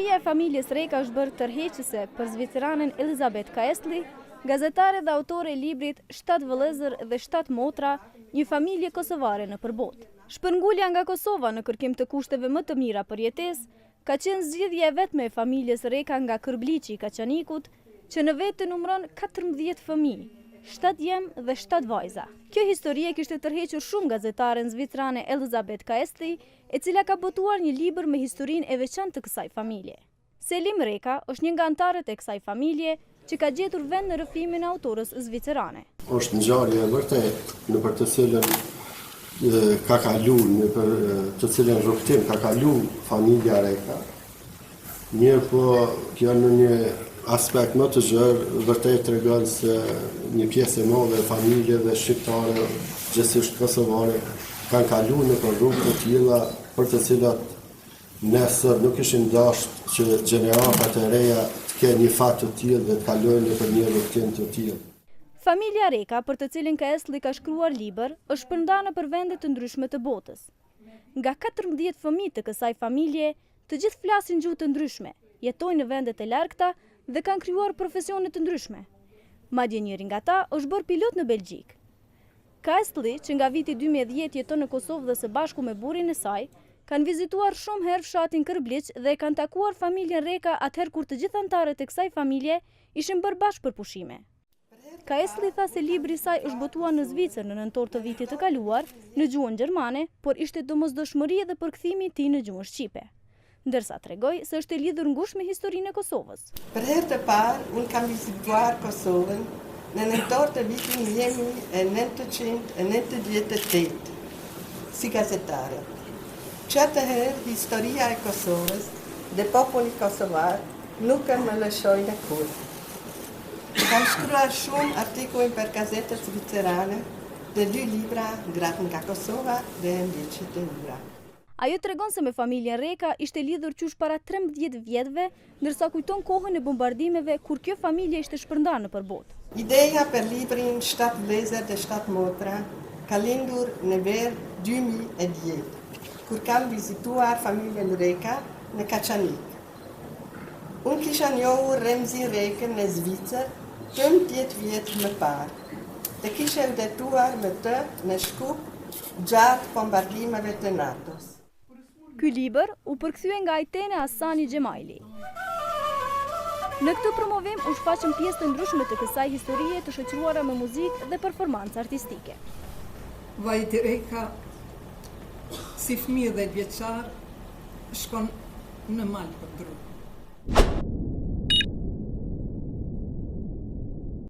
Historia e familjes Reka është bërë tërheqëse për zviceranën Elizabeth Kaestli, gazetare dhe autore e librit 7 vëllezër dhe 7 motra, një familje kosovare në përbot. Shpërngulja nga Kosova në kërkim të kushteve më të mira për jetesë ka qenë zgjidhja e vetme e familjes Reka nga Kërbliqi i Kaçanikut, që në vetë të numëron 14 fëmijë, 7 djem dhe 7 vajza. Kjo historie kishte tërhequr shumë gazetaren zvicerane Elizabeth Kaestli, e cila ka botuar një libër me historinë e veçantë të kësaj familje. Selim Reka është një nga antarët e kësaj familje që ka gjetur vend në rrëfimin e autorës zvicerane. Është ngjarje e vërtetë në për të cilën ka kalu, në për të cilën rrugtim ka kalu familja Reka. Mirë po, kjo në një aspekt më të zhërë, vërtet të regon se një pjesë e madhe e familjeve shqiptare, gjithsesi kosovare, kanë kalu në për rrugë të tilla për të cilat nesër nuk ishin dashur që gjeneratat e reja të kenë një fat të tillë dhe të kalojnë në për një rrugtim të tillë. Familja Reka, për të cilin Kaestli ka shkruar libër, është shpërndarë për vende të ndryshme të botës. Nga 14 fëmijë të kësaj familje, të gjithë flasin gjuhë të ndryshme, jetojnë në vende të largëta dhe kanë krijuar profesione të ndryshme. Madje njëri nga ta është bërë pilot në Belgjik. Kaestli, që nga viti 2010 jeton në Kosovë dhe së bashku me burrin e saj, kanë vizituar shumë herë fshatin Kërbliq dhe kanë takuar familjen Reka atëherë kur të gjithë antarët e kësaj familje ishin bërë bashkë për pushime. Kaestli tha se libri i saj është botuar në Zvicër në nëntor të vitit të kaluar, në gjuhën gjermane, por ishte domosdoshmëri edhe përkthimi i tij në gjuhën shqipe. Ndërsa tregoj se është e lidhur ngushtë me historinë e Kosovës. Për herë të parë, unë kam vizituar Kosovën në nëntor të vitin 1998, si gazetare. Që atëherë, historia e Kosovës dhe populli kosovar nuk më lëshojnë kurrë. Kam shkruar shumë artikuj për gazetët zvicerane dhe 2 libra gratë nga Kosova dhe ndjeqit e ura. Ajo tregon se me familjen Reka ishte lidhur qysh para 13 vjetëve, ndërsa kujton kohën e bombardimeve kur kjo familje ishte shpërndarë në përbot. Ideja për librin 7 vëllezër dhe 7 motra ka lindur në ver 2010, kur kam vizituar familjen Reka në Kaçanik. Unë kisha njohur Remzi Rekën në Zvicër 15 vjetë më parë dhe kisha udhëtuar me të në Shkup gjatë bombardimeve të NATO-s. Ky libër u përkthye nga Ajtene Hasani Xhemaili. Në këtë promovim u shfaqën pjesë të ndryshme të kësaj historie të shoqëruara me muzikë dhe performancë artistike. Vajti Reka, si fëmijë 10 vjeçar, shkon në mal për dru.